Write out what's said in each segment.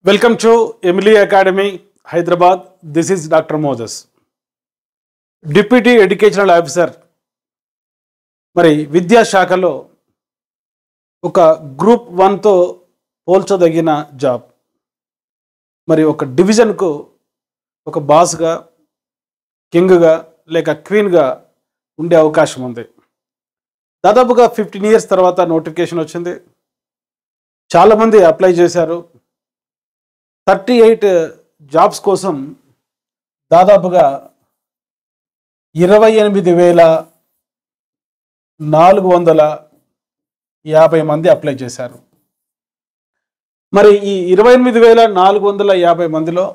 Welcome to Emily Academy, Hyderabad. This is Dr. Moses. Deputy Educational Officer మరి విద్యాశాఖలో ఒక group 1తో పోల్చదగిన job. మరి ఒక డివిజన్కు ఒక బాస్గా, కింగ్గా లేక క్వీన్గా ఉండే అవకాశం ఉంది. దాదాపుగా 15 years తర్వాత నోటిఫికేషన్ వచ్చింది. చాలామంది అప్లై చేశారు. 38 జాబ్స్ కోసం దాదాపుగా 28,450 మంది అప్లై చేశారు. మరి ఈ 28,450 మందిలో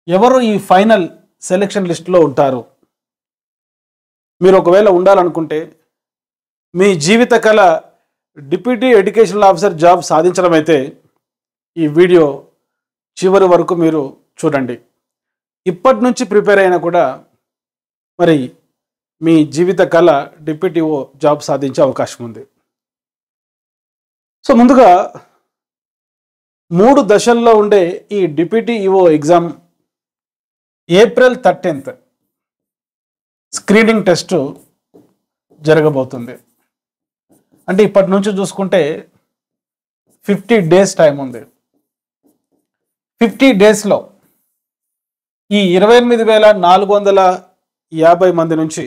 ఎవరు ఈ ఫైనల్ సెలెక్షన్ లిస్టులో ఉంటారు? మీరు ఒకవేళ ఉండాలనుకుంటే మీ జీవిత కళ డిప్యూటీ ఎడ్యుకేషనల్ ఆఫీసర్ జాబ్ సాధించడం అయితే ఈ వీడియో చివరి వరకు మీరు చూడండి. ఇప్పటి నుంచి ప్రిపేర్ అయినా కూడా మరి మీ జీవిత కళ డిప్యూటీ జాబ్ సాధించే అవకాశం ఉంది. సో ముందుగా 3 దశల్లో ఉండే ఈ deputy EO exam April 13th screening test జరగబోతుంది. అంటే ఇప్పటి నుంచి చూసుకుంటే 50 days టైం ఉంది. 50 daysలో ఈ 28,450 మంది నుంచి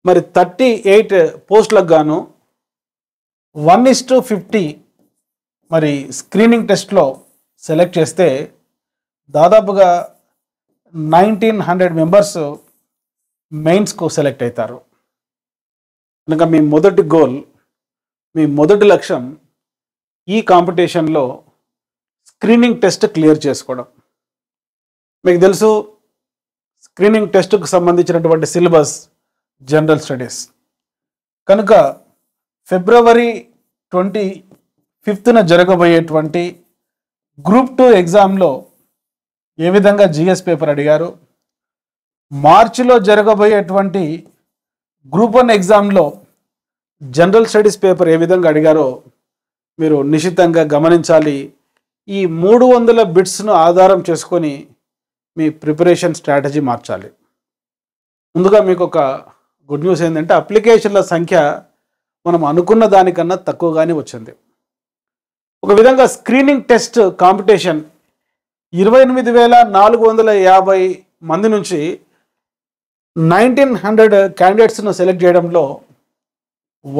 మరి 38 పోస్టులకు గాను 1:50 మరి స్క్రీనింగ్ టెస్ట్లో సెలెక్ట్ చేస్తే దాదాపుగా 1900 మెంబర్స్ మెయిన్స్కు సెలెక్ట్ అవుతారు. కనుక మీ మొదటి గోల్, మీ మొదటి లక్ష్యం ఈ కాంపిటీషన్లో స్క్రీనింగ్ టెస్ట్ క్లియర్ చేసుకోవడం. మీకు తెలుసు స్క్రీనింగ్ టెస్ట్కు సంబంధించినటువంటి సిలబస్ జనరల్ స్టడీస్. కనుక February 25th జరగబోయేటువంటి గ్రూప్ 2 ఎగ్జామ్లో ఏ విధంగా జిఎస్ పేపర్ అడిగారు, మార్చిలో జరగబోయేటువంటి గ్రూప్ 1 ఎగ్జామ్లో జనరల్ స్టడీస్ పేపర్ ఏ విధంగా అడిగారో మీరు నిశ్చితంగా గమనించాలి. ఈ 300 బిట్స్ను ఆధారం చేసుకొని మీ ప్రిపరేషన్ స్ట్రాటజీ మార్చాలి. ముందుగా మీకు ఒక గుడ్ న్యూస్ ఏంటంటే అప్లికేషన్ల సంఖ్య మనం అనుకున్న దానికన్నా తక్కువగానే వచ్చింది. ఒక విధంగా స్క్రీనింగ్ టెస్ట్ కాంపిటీషన్ 28,450 మంది నుంచి 1900 క్యాండిడేట్స్ను సెలెక్ట్ చేయడంలో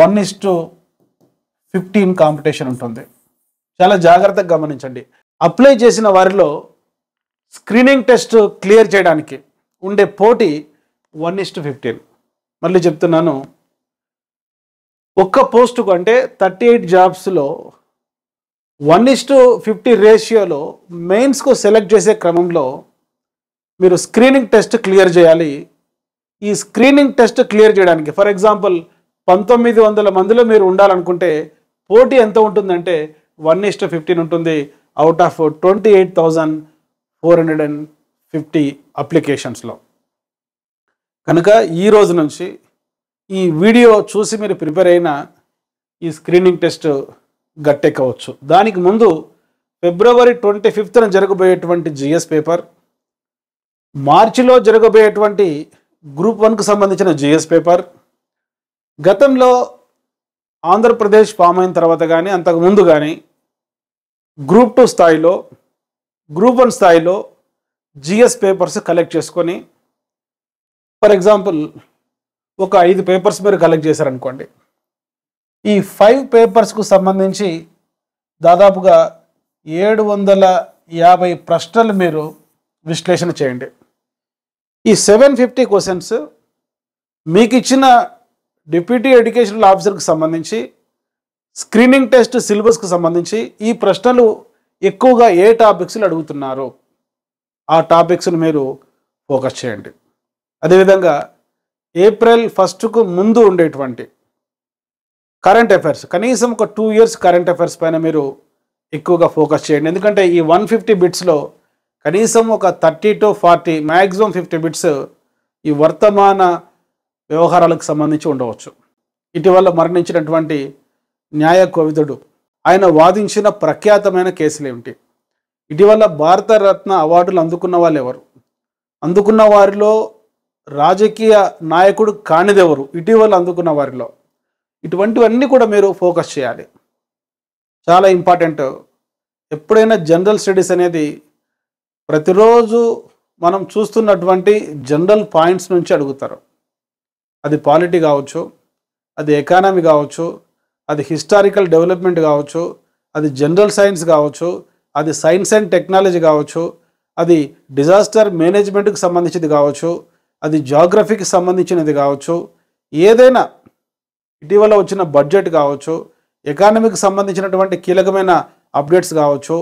1:15 కాంపిటీషన్ ఉంటుంది. చాలా జాగ్రత్తగా గమనించండి. అప్లై చేసిన వారిలో స్క్రీనింగ్ టెస్ట్ క్లియర్ చేయడానికి ఉండే పోటీ 1:15. మళ్ళీ చెప్తున్నాను, ఒక్క పోస్టుకు అంటే 38 జాబ్స్లో 1:50 రేషియోలో మెయిన్స్కు సెలెక్ట్ చేసే క్రమంలో మీరు స్క్రీనింగ్ టెస్ట్ క్లియర్ చేయాలి. ఈ స్క్రీనింగ్ టెస్ట్ క్లియర్ చేయడానికి ఫర్ ఎగ్జాంపుల్ 1900 మందిలో మీరు ఉండాలనుకుంటే పోటీ ఎంత ఉంటుందంటే 1:15 ఉంటుంది అవుట్ ఆఫ్ 28,450 అప్లికేషన్స్లో. కనుక ఈ రోజు నుంచి ఈ వీడియో చూసి మీరు ప్రిపేర్ అయిన ఈ స్క్రీనింగ్ టెస్ట్ గట్టెక్కవచ్చు. దానికి ముందు February 25th జరగబోయేటువంటి జిఎస్ పేపర్, మార్చిలో జరగబోయేటువంటి గ్రూప్ 1కు సంబంధించిన జిఎస్ పేపర్, గతంలో ఆంధ్రప్రదేశ్ ఫామ్ అయిన తర్వాత కానీ అంతకుముందు కానీ గ్రూప్ 2 స్థాయిలో, గ్రూప్ 1 స్థాయిలో జిఎస్ పేపర్స్ కలెక్ట్ చేసుకొని ఫర్ ఎగ్జాంపుల్ ఒక 5 పేపర్స్ మీరు కలెక్ట్ చేశారనుకోండి. ఈ 5 పేపర్స్కు సంబంధించి దాదాపుగా 750 ప్రశ్నలు మీరు విశ్లేషణ చేయండి. ఈ 750 క్వశ్చన్స్ మీకు ఇచ్చిన డిప్యూటీ ఎడ్యుకేషనల్ ఆఫీసర్కి సంబంధించి స్క్రీనింగ్ టెస్ట్ సిలబస్కి సంబంధించి ఈ ప్రశ్నలు ఎక్కువగా ఏ టాపిక్స్లు అడుగుతున్నారో ఆ టాపిక్స్ను మీరు ఫోకస్ చేయండి. అదేవిధంగా April 1st ముందు ఉండేటువంటి కరెంట్ అఫైర్స్, కనీసం ఒక 2 years కరెంట్ అఫైర్స్ పైన మీరు ఎక్కువగా ఫోకస్ చేయండి. ఎందుకంటే ఈ 150 బిట్స్లో కనీసం ఒక 30 to 40 మ్యాక్సిమం 50 బిట్స్ ఈ వర్తమాన వ్యవహారాలకు సంబంధించి ఉండవచ్చు. ఇటీవల మరణించినటువంటి న్యాయ కోవిదుడు ఆయన వాదించిన ప్రఖ్యాతమైన కేసులు ఏమిటి, ఇటీవల భారతరత్న అవార్డులు అందుకున్న వాళ్ళు ఎవరు, అందుకున్న వారిలో రాజకీయ నాయకుడు కానిదెవరు, ఇటీవల అందుకున్న వారిలో, ఇటువంటివన్నీ కూడా మీరు ఫోకస్ చేయాలి. చాలా ఇంపార్టెంట్. ఎప్పుడైనా జనరల్ స్టడీస్ అనేది ప్రతిరోజు మనం చూస్తున్నటువంటి జనరల్ పాయింట్స్ నుంచి అడుగుతారు. అది పాలిటీ కావచ్చు, అది ఎకానమీ కావచ్చు, అది హిస్టారికల్ డెవలప్మెంట్ కావచ్చు, అది జనరల్ సైన్స్ కావచ్చు, అది సైన్స్ అండ్ టెక్నాలజీ కావచ్చు, అది డిజాస్టర్ మేనేజ్మెంట్కి సంబంధించింది కావచ్చు, అది జాగ్రఫీకి సంబంధించినది కావచ్చు, ఏదైనా ఇటీవల వచ్చిన బడ్జెట్ కావచ్చు, ఎకానమీకి సంబంధించినటువంటి కీలకమైన అప్డేట్స్ కావచ్చు,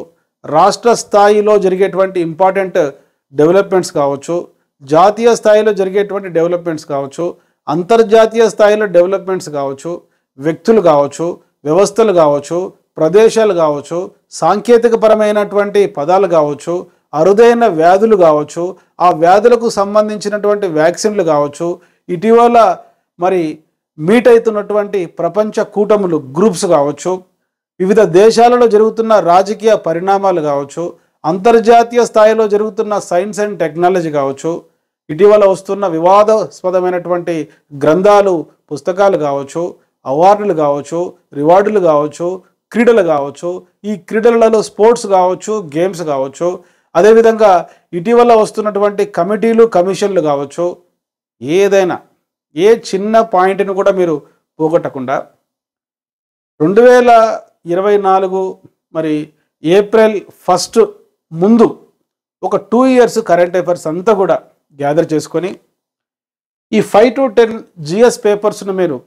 రాష్ట్ర స్థాయిలో జరిగేటువంటి ఇంపార్టెంట్ డెవలప్మెంట్స్ కావచ్చు, జాతీయ స్థాయిలో జరిగేటువంటి డెవలప్మెంట్స్ కావచ్చు, అంతర్జాతీయ స్థాయిలో డెవలప్మెంట్స్ కావచ్చు, వ్యక్తులు కావచ్చు, వ్యవస్థలు కావచ్చు, ప్రదేశాలు కావచ్చు, సాంకేతికపరమైనటువంటి పదాలు కావచ్చు, అరుదైన వ్యాధులు కావచ్చు, ఆ వ్యాధులకు సంబంధించినటువంటి వ్యాక్సిన్లు కావచ్చు, ఇటీవల మరి మీట్ అవుతున్నటువంటి ప్రపంచ కూటములు గ్రూప్స్ కావచ్చు, వివిధ దేశాలలో జరుగుతున్న రాజకీయ పరిణామాలు కావచ్చు, అంతర్జాతీయ స్థాయిలో జరుగుతున్న సైన్స్ అండ్ టెక్నాలజీ కావచ్చు, ఇటీవల వస్తున్న వివాదాస్పదమైనటువంటి గ్రంథాలు, పుస్తకాలు కావచ్చు, అవార్డులు కావచ్చు, రివార్డులు కావచ్చు, క్రీడలు కావచ్చు, ఈ క్రీడలలో స్పోర్ట్స్ కావచ్చు, గేమ్స్ కావచ్చు, అదేవిధంగా ఇటీవల వస్తున్నటువంటి కమిటీలు, కమిషన్లు కావచ్చు, ఏదైనా ఏ చిన్న పాయింట్ని కూడా మీరు పోగొట్టకుండా 2024 మరి ఏప్రిల్ 1 ముందు ఒక 2 years కరెంట్ అఫైర్స్ అంతా కూడా గ్యాదర్ చేసుకొని ఈ 5 to 10 జిఎస్ పేపర్స్ను మీరు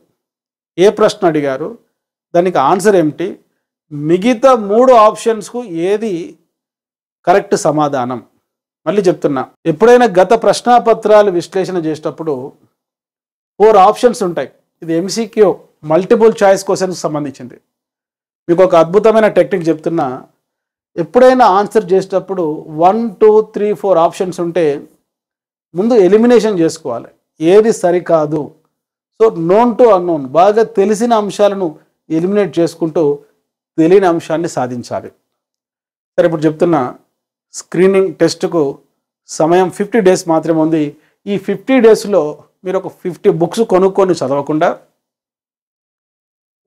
ఏ ప్రశ్న అడిగారు, దానికి ఆన్సర్ ఏమిటి, మిగతా 3 ఆప్షన్స్కు ఏది కరెక్ట్ సమాధానం. మళ్ళీ చెప్తున్నా, ఎప్పుడైనా గత ప్రశ్నాపత్రాలు విశ్లేషణ చేసేటప్పుడు 4 ఆప్షన్స్ ఉంటాయి. ఇది ఎంసీక్యూ మల్టిపుల్ చాయిస్ క్వశ్చన్కి సంబంధించింది. మీకు ఒక అద్భుతమైన టెక్నిక్ చెప్తున్నా, ఎప్పుడైనా ఆన్సర్ చేసేటప్పుడు 1, 2, 3, 4 ఆప్షన్స్ ఉంటే ముందు ఎలిమినేషన్ చేసుకోవాలి, ఏది సరికాదు. సో నోన్ టు అన్నోన్, బాగా తెలిసిన అంశాలను ఎలిమినేట్ చేసుకుంటూ తెలియని అంశాన్ని సాధించాలి. సరే, ఇప్పుడు చెప్తున్నా, స్క్రీనింగ్ టెస్ట్కు సమయం 50 days మాత్రమే ఉంది. ఈ 50 daysలో మీరు ఒక 50 books కొనుక్కొని చదవకుండా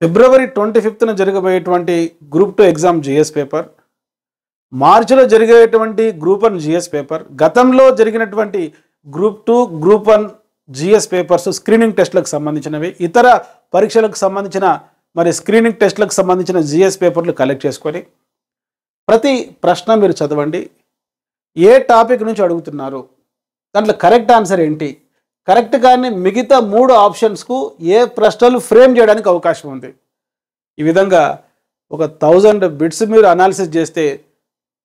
February 25th జరగబోయేటువంటి గ్రూప్ 2 ఎగ్జామ్ జిఎస్ పేపర్, మార్చిలో జరిగేటువంటి గ్రూప్ 1 జిఎస్ పేపర్, గతంలో జరిగినటువంటి group 2, group 1 GS papers screening టెస్ట్లకు సంబంధించినవి, ఇతర పరీక్షలకు సంబంధించిన మరి స్క్రీనింగ్ టెస్ట్లకు సంబంధించిన జిఎస్ పేపర్లు కలెక్ట్ చేసుకొని ప్రతి ప్రశ్న మీరు చదవండి. ఏ టాపిక్ నుంచి అడుగుతున్నారు, దాంట్లో కరెక్ట్ ఆన్సర్ ఏంటి, కరెక్ట్ కానీ మిగతా 3 ఆప్షన్స్కు ఏ ప్రశ్నలు ఫ్రేమ్ చేయడానికి అవకాశం ఉంది. ఈ విధంగా ఒక 1000 బిట్స్ మీరు అనాలిసిస్ చేస్తే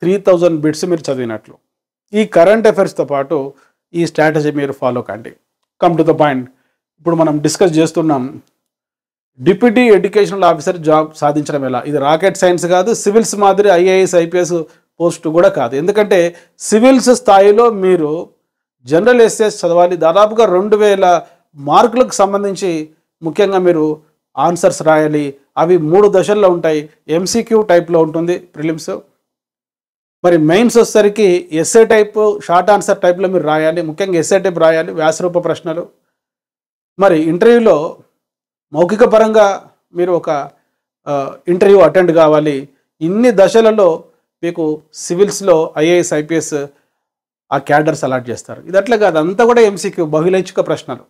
3000 బిట్స్ మీరు చదివినట్లు. ఈ కరెంట్ అఫైర్స్తో పాటు ఈ స్ట్రాటజీ మీరు ఫాలో కండి. Come to the point. ఇప్పుడు మనం డిస్కస్ చేస్తున్నాం డిప్యూటీ ఎడ్యుకేషనల్ ఆఫీసర్ జాబ్ సాధించడం ఎలా. ఇది రాకెట్ సైన్స్ కాదు, సివిల్స్ మాదిరి ఐఏఎస్ ఐపీఎస్ పోస్ట్ కూడా కాదు. ఎందుకంటే సివిల్స్ స్థాయిలో మీరు జనరల్ ఎస్ఎస్ చదవాలి. దాదాపుగా 2000 మార్కులకు సంబంధించి ముఖ్యంగా మీరు ఆన్సర్స్ రాయాలి. అవి 3 దశల్లో ఉంటాయి. ఎంసీక్యూ టైప్లో ఉంటుంది ప్రిలిమ్స్, మరి మెయిన్స్ వచ్చేసరికి ఎస్ఏ టైప్, షార్ట్ ఆన్సర్ టైప్లో మీరు రాయాలి. ముఖ్యంగా ఎస్ఏ టైప్ రాయాలి, వ్యాసరూప ప్రశ్నలు. మరి ఇంటర్వ్యూలో మౌఖిక పరంగా మీరు ఒక ఇంటర్వ్యూ అటెండ్ కావాలి. ఇన్ని దశలలో మీకు సివిల్స్లో ఐఏఎస్ ఐపీఎస్ ఆ క్యాడర్స్ అలాట్ చేస్తారు. ఇది అట్లా కాదు, అంతా కూడా ఎంసీక్యూ బహుళైచ్ఛిక ప్రశ్నలు.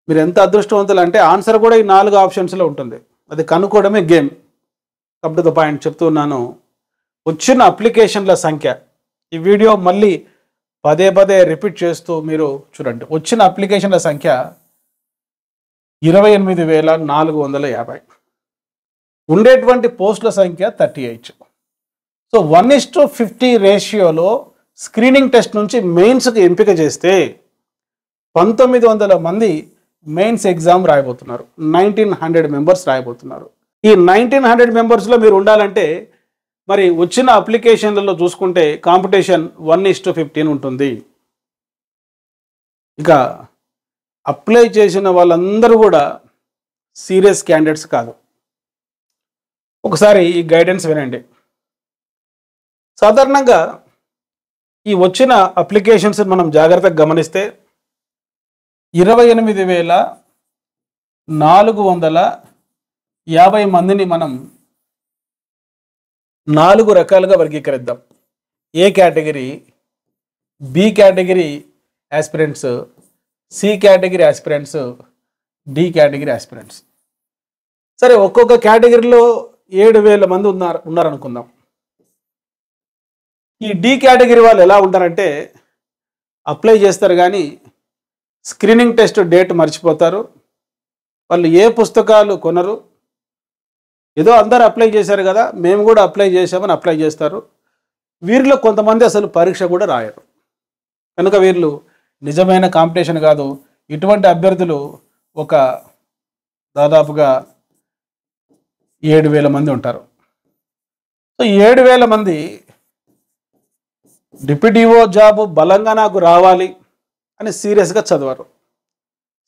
మీరు ఎంత అదృష్టవంతులు అంటే ఆన్సర్ కూడా ఈ 4 ఆప్షన్స్లో ఉంటుంది. అది కనుక్కోవడమే game. Come to the point చెప్తున్నాను. వచ్చిన అప్లికేషన్ల సంఖ్య, ఈ వీడియో మళ్ళీ పదే రిపీట్ చేస్తూ మీరు చూడండి. వచ్చిన అప్లికేషన్ల సంఖ్య 28,450. ఉండేటువంటి పోస్టుల సంఖ్య 38. సో 1:50 రేషియోలో స్క్రీనింగ్ టెస్ట్ నుంచి మెయిన్స్కి ఎంపిక చేస్తే 1900 మంది మెయిన్స్ ఎగ్జామ్ రాయబోతున్నారు. 1900 మెంబర్స్ రాయబోతున్నారు. ఈ 1900 మెంబర్స్లో మీరు ఉండాలంటే మరి వచ్చిన అప్లికేషన్లలో చూసుకుంటే కాంపిటీషన్ 1:15 ఉంటుంది. ఇక అప్లై చేసిన వాళ్ళందరూ కూడా సీరియస్ క్యాండిడేట్స్ కాదు. ఒకసారి ఈ గైడెన్స్ వినండి. సో సాధారణంగా ఈ వచ్చిన అప్లికేషన్స్ మనం జాగ్రత్తగా గమనిస్తే 28,450 మందిని మనం 4 రకాలుగా వర్గీకరిద్దాం. A category, B category aspirants, C category aspirants, D category aspirants. సరే, ఒక్కొక్క కేటగిరీలో 7,000 మంది ఉన్నారనుకుందాం. ఈ డి కేటగిరీ వాళ్ళు ఎలా ఉంటారంటే అప్లై చేస్తారు కానీ స్క్రీనింగ్ టెస్ట్ డేట్ మర్చిపోతారు. వాళ్ళు ఏ పుస్తకాలు కొనరు. ఏదో అందరు అప్లై చేశారు కదా, మేము కూడా అప్లై చేసామని అప్లై చేస్తారు. వీరిలో కొంతమంది అసలు పరీక్ష కూడా రాయరు. కనుక వీళ్ళు నిజమైన కాంపిటీషన్ కాదు. ఇటువంటి అభ్యర్థులు ఒక దాదాపుగా 7,000 మంది ఉంటారు. సో 7,000 మంది డిప్యూటీఓ జాబ్ బలంగా నాకు రావాలి అని సీరియస్గా చదవరు.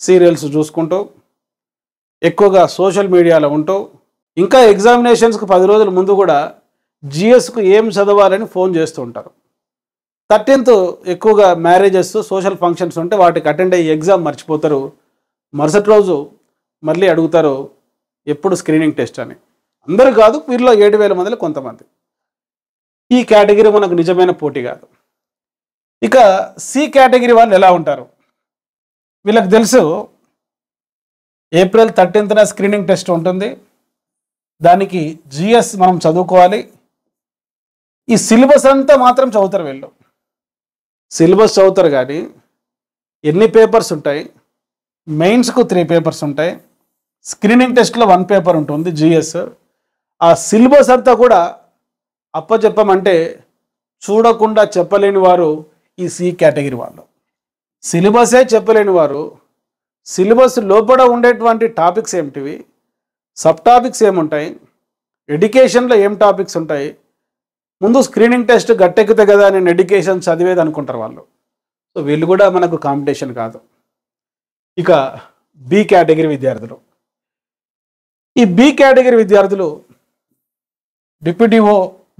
సీరియల్స్ చూసుకుంటూ, ఎక్కువగా సోషల్ మీడియాలో ఉంటూ, ఇంకా ఎగ్జామినేషన్స్కి 10 రోజుల ముందు కూడా జిఎస్కు ఏం చదవాలని ఫోన్ చేస్తూ ఉంటారు. 13th ఎక్కువగా మ్యారేజెస్, సోషల్ ఫంక్షన్స్ ఉంటే వాటికి అటెండ్ అయ్యి ఎగ్జామ్ మర్చిపోతారు. మరుసటి రోజు మళ్ళీ అడుగుతారు ఎప్పుడు స్క్రీనింగ్ టెస్ట్ అని. అందరూ కాదు, వీరిలో 7,000 మందిలో కొంతమంది. ఈ కేటగిరీ మనకు నిజమైన పోటీ కాదు. ఇక సి కేటగిరీ వాళ్ళు ఎలా ఉంటారు? వీళ్ళకి తెలుసు April 13th స్క్రీనింగ్ టెస్ట్ ఉంటుంది. దానికి జిఎస్ మనం చదువుకోవాలి. ఈ సిలబస్ అంతా మాత్రం చదువుతారు వీళ్ళు. సిలబస్ చదువుతారు కానీ ఎన్ని పేపర్స్ ఉంటాయి, మెయిన్స్కు 3 పేపర్స్ ఉంటాయి, స్క్రీనింగ్ టెస్ట్లో 1 పేపర్ ఉంటుంది జిఎస్. ఆ సిలబస్ అంతా కూడా అప్పచెప్పమంటే చూడకుండా చెప్పలేని వారు ఈ సి కేటగిరీ వాళ్ళు. సిలబసే చెప్పలేని వారు సిలబస్ లోపల ఉండేటువంటి టాపిక్స్ ఏమిటివి, సబ్ టాపిక్స్ ఏముంటాయి, ఎడ్యుకేషన్లో ఏం టాపిక్స్ ఉంటాయి, ముందు స్క్రీనింగ్ టెస్ట్ గట్టెక్కితే కదా నేను ఎడ్యుకేషన్ చదివేది అనుకుంటారు వాళ్ళు. సో వీళ్ళు కూడా మనకు కాంపిటీషన్ కాదు. ఇక బి కేటగిరీ విద్యార్థులు. ఈ బి కేటగిరీ విద్యార్థులు డిప్యూటీఓ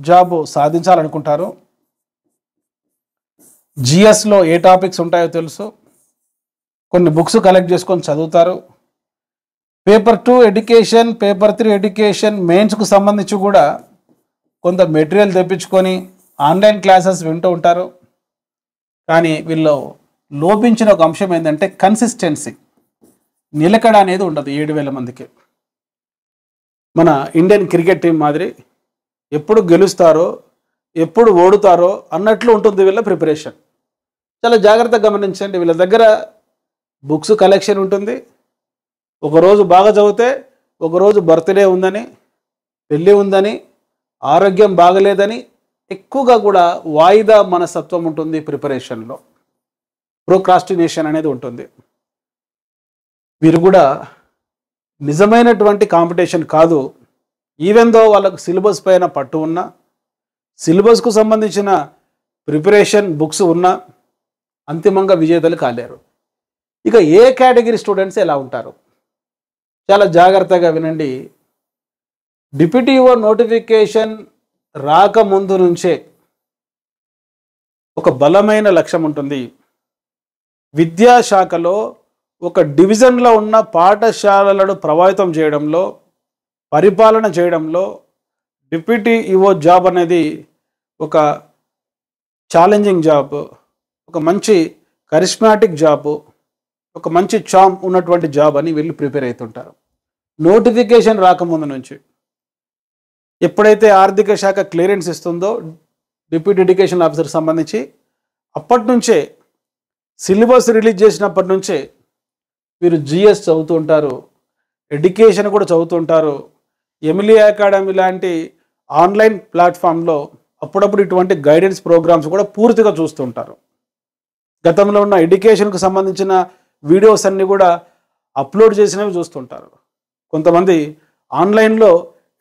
జాబ్ సాధించాలనుకుంటారు. జిఎస్లో ఏ టాపిక్స్ ఉంటాయో తెలుసు, కొన్ని బుక్స్ కలెక్ట్ చేసుకొని చదువుతారు. పేపర్ 2 ఎడ్యుకేషన్, పేపర్ 3 ఎడ్యుకేషన్, మెయిన్స్కు సంబంధించి కూడా కొంత మెటీరియల్ తెప్పించుకొని ఆన్లైన్ క్లాసెస్ వింటూ ఉంటారు. కానీ వీళ్ళు లోపించిన ఒక అంశం ఏంటంటే కన్సిస్టెన్సీ, నిలకడ అనేది ఉండదు 7,000 మందికి. మన ఇండియన్ క్రికెట్ టీం మాదిరి ఎప్పుడు గెలుస్తారో ఎప్పుడు ఓడుతారో అన్నట్లు ఉంటుంది వీళ్ళ ప్రిపరేషన్. చాలా జాగ్రత్తగా గమనించండి. వీళ్ళ దగ్గర బుక్స్ కలెక్షన్ ఉంటుంది. ఒకరోజు బాగా చదివితే ఒకరోజు బర్త్డే ఉందని, పెళ్ళి ఉందని, ఆరోగ్యం బాగలేదని ఎక్కువగా కూడా వాయిదా మనస్తత్వం ఉంటుంది ప్రిపరేషన్లో. ప్రోక్రాస్టినేషన్ అనేది ఉంటుంది. వీరు కూడా నిజమైనటువంటి కాంపిటీషన్ కాదు. ఈవెన్ దో వాళ్ళకు సిలబస్ పైన పట్టు ఉన్నా, సిలబస్కు సంబంధించిన ప్రిపరేషన్ బుక్స్ ఉన్నా అంతిమంగా విజేతలు కాలేరు. ఇక ఏ కేటగిరీ స్టూడెంట్స్ ఎలా ఉంటారు? చాలా జాగ్రత్తగా వినండి. డిప్యూటీఓ నోటిఫికేషన్ రాకముందు నుంచే ఒక బలమైన లక్ష్యం ఉంటుంది. విద్యాశాఖలో ఒక డివిజన్లో ఉన్న పాఠశాలలను ప్రభావితం చేయడంలో, పరిపాలన చేయడంలో డిప్యూటీ ఈఓ జాబ్ అనేది ఒక ఛాలెంజింగ్ జాబ్, ఒక మంచి కరిస్మాటిక్ జాబ్, ఒక మంచి చామ్ ఉన్నటువంటి జాబ్ అని వీళ్ళు ప్రిపేర్ అవుతుంటారు. నోటిఫికేషన్ రాకముందు నుంచి ఎప్పుడైతే ఆర్థిక శాఖ క్లియరెన్స్ ఇస్తుందో డిప్యూటీ ఎడ్యుకేషన్ ఆఫీసర్కి సంబంధించి, అప్పటి నుంచే సిలబస్ రిలీజ్ చేసినప్పటి నుంచే వీరు జిఎస్ చదువుతూ ఉంటారు, ఎడ్యుకేషన్ కూడా చదువుతూ ఉంటారు. ఎమిలీ అకాడమీ లాంటి ఆన్లైన్ ప్లాట్ఫామ్లో అప్పుడప్పుడు ఇటువంటి గైడెన్స్ ప్రోగ్రామ్స్ కూడా పూర్తిగా చూస్తుంటారు. గతంలో ఉన్న ఎడ్యుకేషన్కు సంబంధించిన వీడియోస్ అన్నీ కూడా అప్లోడ్ చేసినవి చూస్తుంటారు. కొంతమంది ఆన్లైన్లో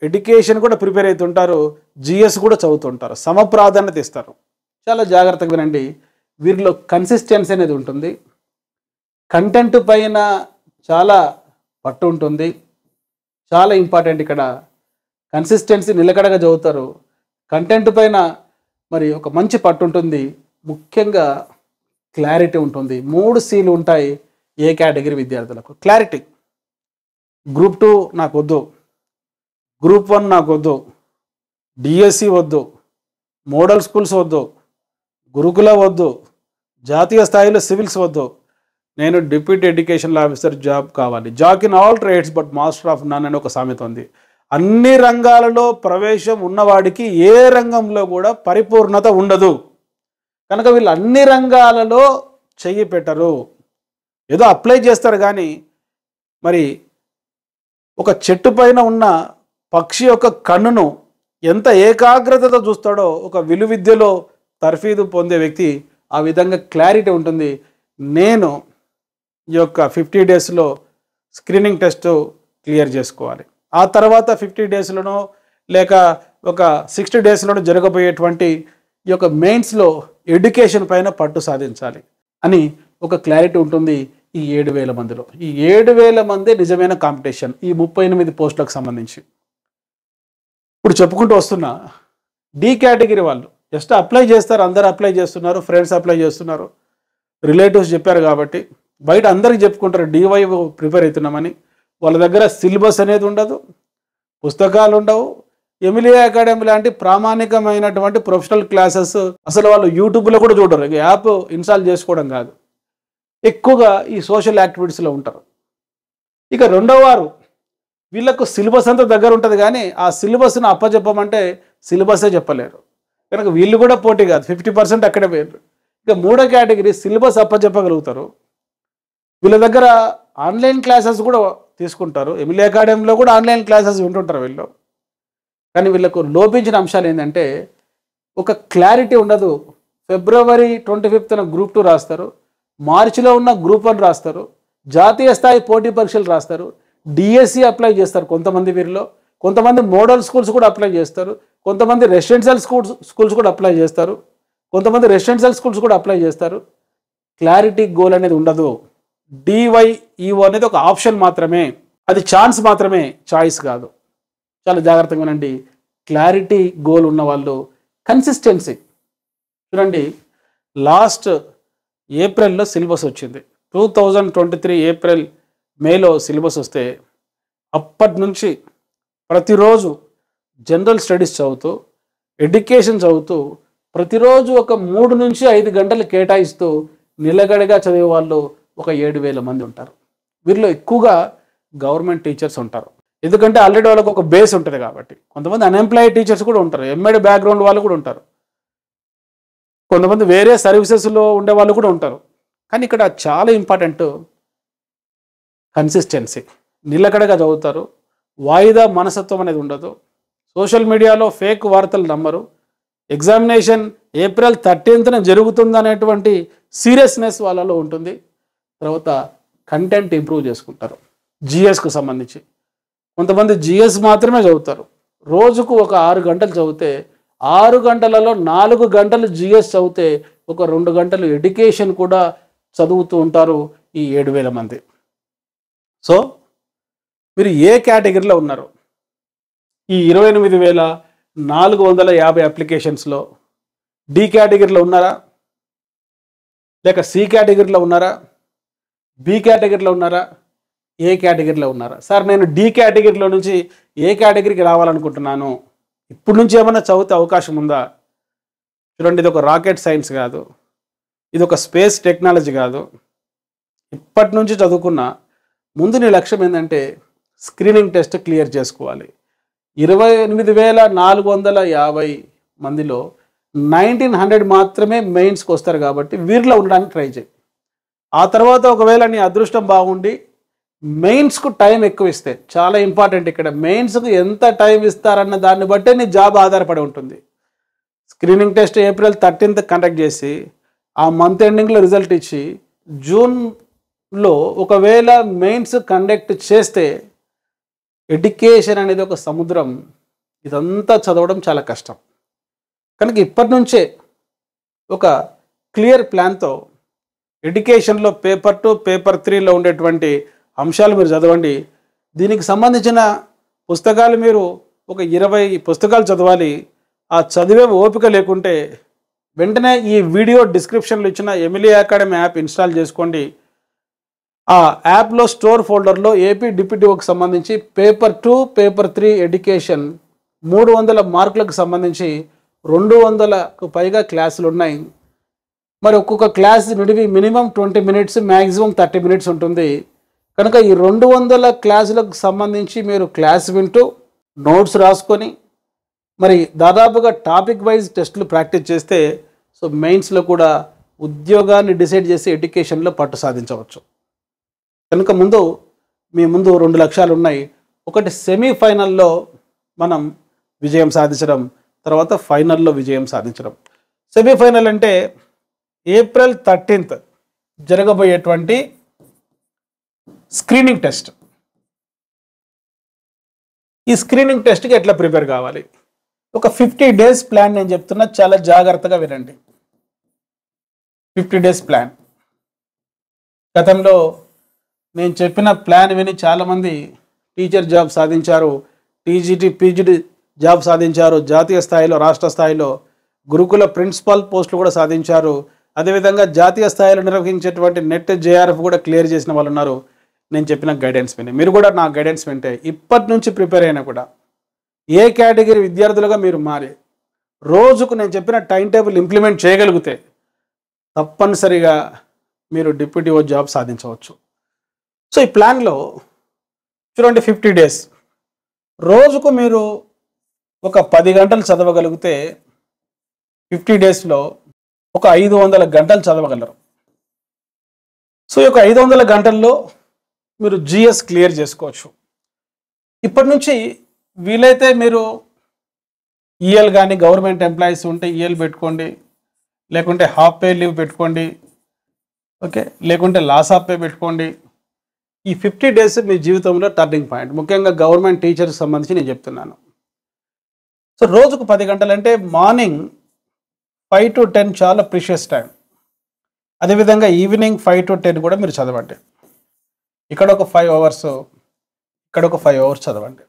ఎడ్యుకేషన్ కూడా ప్రిపేర్ అవుతుంటారు, జిఎస్ కూడా చదువుతుంటారు, సమప్రాధాన్యత ఇస్తారు. చాలా జాగ్రత్తగా వినండి. వీరిలో కన్సిస్టెన్సీ అనేది ఉంటుంది. కంటెంట్ పైన చాలా పట్టు ఉంటుంది. చాలా ఇంపార్టెంట్ ఇక్కడ. కన్సిస్టెన్సీ, నిలకడగా చదువుతారు. కంటెంట్ పైన మరి ఒక మంచి పట్టు ఉంటుంది, ముఖ్యంగా క్లారిటీ ఉంటుంది. 3 Cలు ఉంటాయి ఏ కేటగిరీ విద్యార్థులకు. క్లారిటీ, గ్రూప్ 2 నాకు వద్దు, గ్రూప్ 1 నాకు వద్దు, డిఎస్సి వద్దు, మోడల్ స్కూల్స్ వద్దు, గురుకుల వద్దు, జాతీయ స్థాయిలో సివిల్స్ వద్దు, నేను డిప్యూటీ ఎడ్యుకేషనల్ ఆఫీసర్ జాబ్ కావాలి. Jack in all trades but master of none అని ఒక సామెత ఉంది. అన్ని రంగాలలో ప్రవేశం ఉన్నవాడికి ఏ రంగంలో కూడా పరిపూర్ణత ఉండదు. కనుక వీళ్ళు అన్ని రంగాలలో చెయ్యి పెట్టరు, ఏదో అప్లై చేస్తారు. కానీ మరి ఒక చెట్టు పైన ఉన్న పక్షి యొక్క కన్నును ఎంత ఏకాగ్రతతో చూస్తాడో ఒక విలువిద్యలో తర్ఫీదు పొందే వ్యక్తి ఆ విధంగా క్లారిటీ ఉంటుంది. నేను ఈ యొక్క 50 డేస్లో స్క్రీనింగ్ టెస్ట్ క్లియర్ చేసుకోవాలి. ఆ తర్వాత 50 డేస్లోనో లేక ఒక 60 డేస్లోనో జరగబోయేటువంటి ఈ యొక్క మెయిన్స్లో ఎడ్యుకేషన్ పైన పట్టు సాధించాలి అని ఒక క్లారిటీ ఉంటుంది. ఈ 7,000 మందిలో ఈ 7,000 మంది నిజమైన కాంపిటీషన్ ఈ 38 పోస్టులకు సంబంధించి. ఇప్పుడు చెప్పుకుంటూ వస్తున్నా, డి కేటగిరీ వాళ్ళు జస్ట్ అప్లై చేస్తారు, అందరు అప్లై చేస్తున్నారు, ఫ్రెండ్స్ అప్లై చేస్తున్నారు, రిలేటివ్స్ చెప్పారు కాబట్టి బయట అందరికి చెప్పుకుంటారు డివై ప్రిపేర్ అవుతున్నామని. వాళ్ళ దగ్గర సిలబస్ అనేది ఉండదు, పుస్తకాలు ఉండవు. ఎమిలీ అకాడమీ లాంటి ప్రామాణికమైనటువంటి ప్రొఫెషనల్ క్లాసెస్ అసలు వాళ్ళు యూట్యూబ్లో కూడా చూడరు. యాప్ ఇన్స్టాల్ చేసుకోవడం కాదు, ఎక్కువగా ఈ సోషల్ యాక్టివిటీస్లో ఉంటారు. ఇక రెండవ వారు వీళ్ళకు సిలబస్ అంతా దగ్గర ఉంటుంది, కానీ ఆ సిలబస్ను అప్పచెప్పమంటే సిలబసే చెప్పలేరు. కనుక వీళ్ళు కూడా పోటీ కాదు, 50% అక్కడే పోయారు. ఇక 3వ కేటగిరీ సిలబస్ అప్పచెప్పగలుగుతారు. వీళ్ళ దగ్గర ఆన్లైన్ క్లాసెస్ కూడా తీసుకుంటారు, ఎమిలీ అకాడమీలో కూడా ఆన్లైన్ క్లాసెస్ వింటుంటారు వీళ్ళు. కానీ వీళ్ళకు లోపించిన అంశాలు ఏంటంటే ఒక క్లారిటీ ఉండదు. ఫిబ్రవరి 25న గ్రూప్ 2 రాస్తారు, మార్చిలో ఉన్న గ్రూప్ 1 రాస్తారు, జాతీయ స్థాయి పోటీ పరీక్షలు రాస్తారు, డిఎస్సి అప్లై చేస్తారు కొంతమంది. వీరిలో కొంతమంది మోడల్ స్కూల్స్ కూడా అప్లై చేస్తారు, కొంతమంది రెసిడెన్షియల్ స్కూల్స్ కూడా అప్లై చేస్తారు, కొంతమంది రెసిడెన్షియల్ స్కూల్స్ కూడా అప్లై చేస్తారు. క్లారిటీ గోల్ అనేది ఉండదు. డివైఈఓ అనేది ఒక ఆప్షన్ మాత్రమే, అది ఛాన్స్ మాత్రమే, చాయిస్ కాదు. చాలా జాగ్రత్తగా వినండి. క్లారిటీ గోల్ ఉన్న వాళ్ళు కన్సిస్టెన్సీ చూడండి. లాస్ట్ ఏప్రిల్లో సిలబస్ వచ్చింది, 2023 ఏప్రిల్ మేలో సిలబస్ వస్తే అప్పటి నుంచి ప్రతిరోజు జనరల్ స్టడీస్ చదువుతూ, ఎడ్యుకేషన్ చదువుతూ, ప్రతిరోజు ఒక 3 నుంచి 5 గంటలు కేటాయిస్తూ నిలగడగా చదివే వాళ్ళు ఒక 7,000 మంది ఉంటారు. వీరిలో ఎక్కువగా గవర్నమెంట్ టీచర్స్ ఉంటారు, ఎందుకంటే ఆల్రెడీ వాళ్ళకు ఒక బేస్ ఉంటుంది కాబట్టి. కొంతమంది అన్ఎంప్లాయిడ్ టీచర్స్ కూడా ఉంటారు, ఎంఎడ్ బ్యాక్గ్రౌండ్ వాళ్ళు కూడా ఉంటారు, కొంతమంది వేరే సర్వీసెస్లో ఉండే వాళ్ళు కూడా ఉంటారు. కానీ ఇక్కడ చాలా ఇంపార్టెంట్ కన్సిస్టెన్సీ. నిలకడగా చదువుతారు, వాయిదా మనస్తత్వం అనేది ఉండదు, సోషల్ మీడియాలో ఫేక్ వార్తలు నమ్మరు, ఎగ్జామినేషన్ ఏప్రిల్ 13న జరుగుతుందనేటువంటి సీరియస్నెస్ వాళ్ళలో ఉంటుంది. తర్వాత కంటెంట్ ఇంప్రూవ్ చేసుకుంటారు. జిఎస్కు సంబంధించి కొంతమంది జిఎస్ మాత్రమే చదువుతారు, రోజుకు ఒక 6 గంటలు చదివితే 6 గంటలలో 4 గంటలు జిఎస్ చదివితే ఒక 2 గంటలు ఎడ్యుకేషన్ కూడా చదువుతూ ఉంటారు ఈ 7,000 మంది. సో మీరు ఏ కేటగిరీలో ఉన్నారు? ఈ 28,450 అప్లికేషన్స్లో డి కేటగిరీలో ఉన్నారా, లేక సి కేటగిరీలో ఉన్నారా, బి కేటగిరీలో ఉన్నారా, ఏ కేటగిరీలో ఉన్నారా? సార్ నేను డి కేటగిరీలో నుంచి ఏ కేటగిరీకి రావాలనుకుంటున్నాను, ఇప్పుడు నుంచి ఏమైనా చదివితే అవకాశం ఉందా? చూడండి, ఇది ఒక రాకెట్ సైన్స్ కాదు, ఇది ఒక స్పేస్ టెక్నాలజీ కాదు. ఇప్పటి నుంచి చదువుకున్న ముందు నీ లక్ష్యం ఏంటంటే స్క్రీనింగ్ టెస్ట్ క్లియర్ చేసుకోవాలి. 28,450 మందిలో 1,900 మాత్రమే మెయిన్స్కి వస్తారు కాబట్టి వీరిలో ఉండడానికి ట్రై చేయి. ఆ తర్వాత ఒకవేళ నీ అదృష్టం బాగుండి మెయిన్స్కు టైం ఎక్కువ ఇస్తే, చాలా ఇంపార్టెంట్ ఇక్కడ, మెయిన్స్కు ఎంత టైం ఇస్తారన్న దాన్ని బట్టే నీ జాబ్ ఆధారపడి ఉంటుంది. Screening test April 13th conduct చేసి ఆ మంత్ ఎండింగ్లో రిజల్ట్ ఇచ్చి జూన్లో ఒకవేళ మెయిన్స్ కండక్ట్ చేస్తే ఎడ్యుకేషన్ అనేది ఒక సముద్రం, ఇదంతా చదవడం చాలా కష్టం. కనుక ఇప్పటి నుంచే ఒక క్లియర్ ప్లాన్తో ఎడ్యుకేషన్లో పేపర్ 2 పేపర్ 3లో ఉండేటువంటి అంశాలు మీరు చదవండి. దీనికి సంబంధించిన పుస్తకాలు మీరు ఒక 20 పుస్తకాలు చదవాలి. ఆ చదివే ఓపిక లేకుంటే వెంటనే ఈ వీడియో డిస్క్రిప్షన్లో ఇచ్చిన ఎమిలీ అకాడమీ యాప్ ఇన్స్టాల్ చేసుకోండి. ఆ యాప్లో స్టోర్ ఫోల్డర్లో ఏపీ డిప్యూటీఓకి సంబంధించి పేపర్ 2, పేపర్ 3 ఎడ్యుకేషన్ 300 మార్కులకు సంబంధించి 200కు పైగా క్లాసులు ఉన్నాయి. మరి ఒక్కొక్క క్లాస్ నిడివి మినిమం 20 మినిట్స్, మ్యాక్సిమం 30 మినిట్స్ ఉంటుంది. కనుక ఈ 200 క్లాసులకు సంబంధించి మీరు క్లాస్ వింటూ నోట్స్ రాసుకొని మరి దాదాపుగా టాపిక్ వైజ్ టెస్టులు ప్రాక్టీస్ చేస్తే సో మెయిన్స్లో కూడా ఉద్యోగాన్ని డిసైడ్ చేసి ఎడ్యుకేషన్లో పట్టు సాధించవచ్చు. కనుక మీ ముందు 2 లక్ష్యాలు ఉన్నాయి. ఒకటి సెమీఫైనల్లో మనం విజయం సాధించడం, తర్వాత ఫైనల్లో విజయం సాధించడం. సెమీఫైనల్ అంటే ఏప్రిల్ 13th జరగబోయేటువంటి స్క్రీనింగ్ టెస్ట్. ఈ స్క్రీనింగ్ టెస్ట్కి ఎట్లా ప్రిపేర్ కావాలి? ఒక 50 డేస్ ప్లాన్ నేను చెప్తున్నా, చాలా జాగ్రత్తగా వినండి. 50 డేస్ ప్లాన్. గతంలో నేను చెప్పిన ప్లాన్ విని చాలామంది టీచర్ జాబ్ సాధించారు, టీజీటీ పీజీటీ జాబ్ సాధించారు, జాతీయ స్థాయిలో రాష్ట్ర స్థాయిలో గురుకుల ప్రిన్సిపాల్ పోస్టులు కూడా సాధించారు. అదేవిధంగా జాతీయ స్థాయిలో నిర్వహించేటువంటి నెట్ జేఆర్ఎఫ్ కూడా క్లియర్ చేసిన వాళ్ళు ఉన్నారు. నేను చెప్పిన గైడెన్స్ విని మీరు కూడా నా గైడెన్స్ వింటే ఇప్పటి నుంచి ప్రిపేర్ అయినా కూడా ఏ కేటగిరీ విద్యార్థులుగా మీరు మారి రోజుకు నేను చెప్పిన టైం టేబుల్ ఇంప్లిమెంట్ చేయగలిగితే తప్పనిసరిగా మీరు డిప్యూటీఓ జాబ్ సాధించవచ్చు. సో ఈ ప్లాన్లో చూడండి, 50 డేస్ రోజుకు మీరు ఒక 10 గంటలు చదవగలిగితే 50 డేస్లో ఒక 500 గంటలు చదవగలరు. సో ఈ యొక్క 500 గంటల్లో మీరు జిఎస్ క్లియర్ చేసుకోవచ్చు. ఇప్పటి నుంచి వీలైతే మీరు ఈఎల్ కానీ గవర్నమెంట్ ఎంప్లాయీస్ ఉంటే ఈఎల్ పెట్టుకోండి, లేకుంటే హాఫ్ పే లీవ్ పెట్టుకోండి, ఓకే, లేకుంటే లాస్ ఆఫ్ పే పెట్టుకోండి. ఈ 50 డేస్ మీ జీవితంలో టర్నింగ్ పాయింట్. ముఖ్యంగా గవర్నమెంట్ టీచర్కి సంబంధించి నేను చెప్తున్నాను. సో రోజుకు 10 గంటలు అంటే మార్నింగ్ 5 to 10 చాలా ప్రీషియస్ టైం. అదేవిధంగా ఈవినింగ్ 5 to 10 కూడా మీరు చదవండి. ఇక్కడ ఒక 5 అవర్స్, ఇక్కడ ఒక 5 అవర్స్ చదవండి.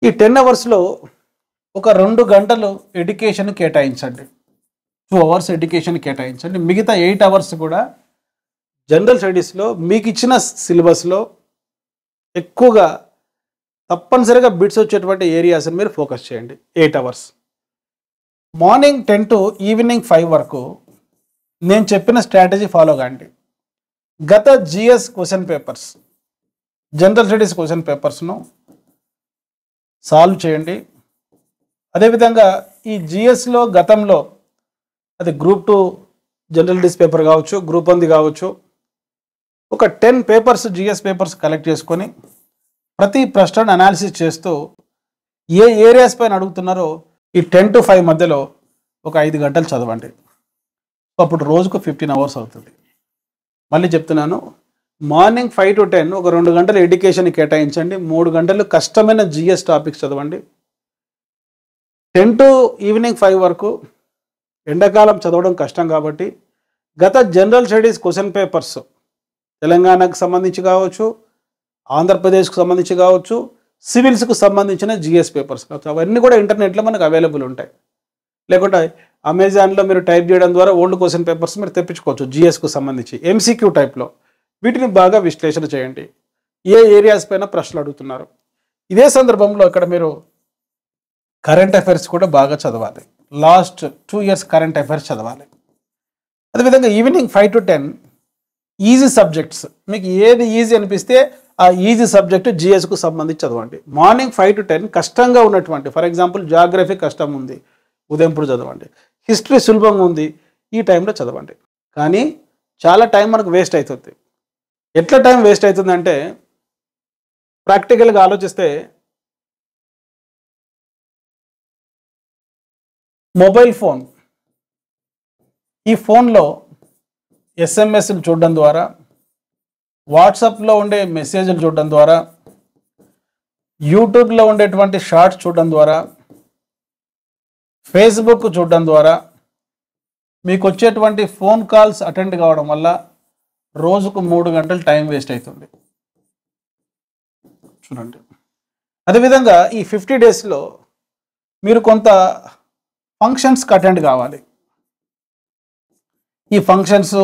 ఈ 10 అవర్స్లో ఒక 2 గంటలు ఎడ్యుకేషన్ కేటాయించండి, 2 అవర్స్ ఎడ్యుకేషన్ కేటాయించండి. మిగతా 8 అవర్స్ కూడా జనరల్ స్టడీస్లో మీకు ఇచ్చిన సిలబస్లో ఎక్కువగా తప్పనిసరిగా బిట్స్ వచ్చేటువంటి ఏరియాస్ని మీరు ఫోకస్ చేయండి. 8 అవర్స్ మార్నింగ్ 10 to ఈవినింగ్ 5 వరకు నేను చెప్పిన స్ట్రాటజీ ఫాలో కాండి. గత GS question papers, general studies question పేపర్స్ను సాల్వ్ చేయండి. అదేవిధంగా ఈ జిఎస్లో గతంలో అది గ్రూప్ 2 జనరల్ స్టడీస్ పేపర్ కావచ్చు, గ్రూప్ 1 కావచ్చు, ఒక 10 పేపర్స్ జిఎస్ పేపర్స్ కలెక్ట్ చేసుకొని ప్రతి ప్రశ్నను అనాలిసిస్ చేస్తూ ఏ ఏరియాస్ పైన అడుగుతున్నారో ఈ 10 to 5 మధ్యలో ఒక 5 గంటలు చదవండి. అప్పుడు రోజుకు 15 అవర్స్ అవుతుంది. మళ్ళీ చెప్తున్నాను, మార్నింగ్ 5 to 10 ఒక 2 గంటలు ఎడ్యుకేషన్ కేటాయించండి, 3 గంటలు కష్టమైన జిఎస్ టాపిక్స్ చదవండి. 10 to ఈవినింగ్ 5 వరకు ఎండాకాలం చదవడం కష్టం కాబట్టి గత జనరల్ స్టడీస్ క్వశ్చన్ పేపర్స్ తెలంగాణకు సంబంధించి కావచ్చు, ఆంధ్రప్రదేశ్కు సంబంధించి కావచ్చు, సివిల్స్కు సంబంధించిన జిఎస్ పేపర్స్ కావచ్చు, అవన్నీ కూడా ఇంటర్నెట్లో మనకు అవైలబుల్ ఉంటాయి. లేకుంటే అమెజాన్లో మీరు టైప్ చేయడం ద్వారా ఓల్డ్ క్వశ్చన్ పేపర్స్ మీరు తెప్పించుకోవచ్చు జిఎస్కు సంబంధించి ఎంసీక్యూ టైప్లో. వీటిని బాగా విశ్లేషణ చేయండి, ఏ ఏరియాస్ పైన ప్రశ్నలు అడుగుతున్నారు. ఇదే సందర్భంలో ఇక్కడ మీరు కరెంట్ అఫైర్స్ కూడా బాగా చదవాలి. లాస్ట్ 2 years కరెంట్ అఫైర్స్ చదవాలి. అదేవిధంగా ఈవినింగ్ 5 to 10 ఈజీ సబ్జెక్ట్స్, మీకు ఏది ఈజీ అనిపిస్తే ఆ ఈజీ సబ్జెక్టు జిఎస్కు సంబంధించి చదవండి. మార్నింగ్ 5 to 10 కష్టంగా ఉన్నటువంటి, ఫర్ ఎగ్జాంపుల్ జాగ్రఫీ కష్టం ఉంది, ఉదయంపూర్ చదవండి. హిస్టరీ సులభంగా ఉంది, ఈ టైంలో చదవండి. కానీ చాలా టైం మనకు వేస్ట్ అవుతుంది. ఎట్లా టైం వేస్ట్ అవుతుందంటే ప్రాక్టికల్గా ఆలోచిస్తే మొబైల్ ఫోన్, ఈ ఫోన్లో ఎస్ఎంఎస్లు చూడడం ద్వారా, వాట్సాప్లో ఉండే మెసేజ్లు చూడడం ద్వారా, యూట్యూబ్లో ఉండేటువంటి షార్ట్స్ చూడడం ద్వారా, ఫేస్బుక్ చూడడం ద్వారా మీకు వచ్చేటువంటి ఫోన్ కాల్స్ అటెండ్ కావడం వల్ల రోజుకు 3 గంటలు టైం వేస్ట్ అవుతుంది. చూడండి. అదేవిధంగా ఈ 50 డేస్లో మీరు కొంత ఫంక్షన్స్కి అటెండ్ కావాలి. ఈ ఫంక్షన్స్